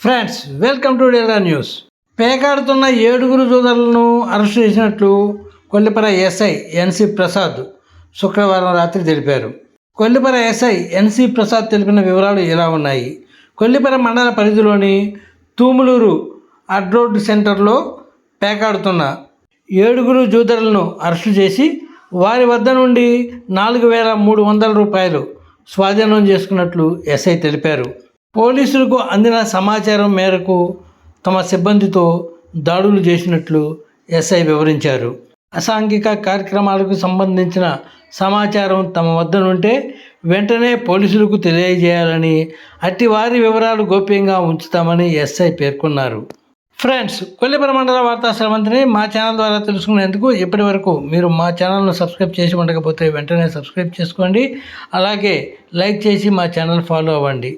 Friends, welcome to Dera news. పేకాడుతున్న 7 జూదర్లను arrest చేసినట్లు కొల్లిపర ఎస్ఐ ఎన్సి ప్రసాద్ శుక్రవారం రాత్రి తెలిపారు. కొల్లిపర ఎస్ఐ ఎన్సి ప్రసాద్ తెలిపిన వివరాలు ఇలా ఉన్నాయి. కొల్లిపర మండల పరిధిలోని తూములూరు అడ్రోడ్ సెంటర్లో పేకాడుతున్న 7 జూదర్లను అరెస్టు చేసి వారి వద్ద నుండి 4,300 రూపాయలు స్వాధీనం చేసుకున్నట్లు ఎస్ఐ తెలిపారు. పోలీసులకు అందిన సమాచారం మేరకు తమ సిబ్బందితో దాడులు చేసినట్లు ఎస్ఐ వివరించారు. అసాంఘిక కార్యక్రమాలకు సంబంధించిన సమాచారం తమ వద్ద నుంటే వెంటనే పోలీసులకు తెలియజేయాలని, అట్టి వారి వివరాలు గోప్యంగా ఉంచుతామని ఎస్ఐ పేర్కొన్నారు. ఫ్రెండ్స్, కొల్లిపర మండల వార్తా స్రవంతిని మా ఛానల్ ద్వారా తెలుసుకునేందుకు ఇప్పటి వరకు మీరు మా ఛానల్ను సబ్స్క్రైబ్ చేసి ఉండకపోతే వెంటనే సబ్స్క్రైబ్ చేసుకోండి. అలాగే లైక్ చేసి మా ఛానల్ ఫాలో అవ్వండి.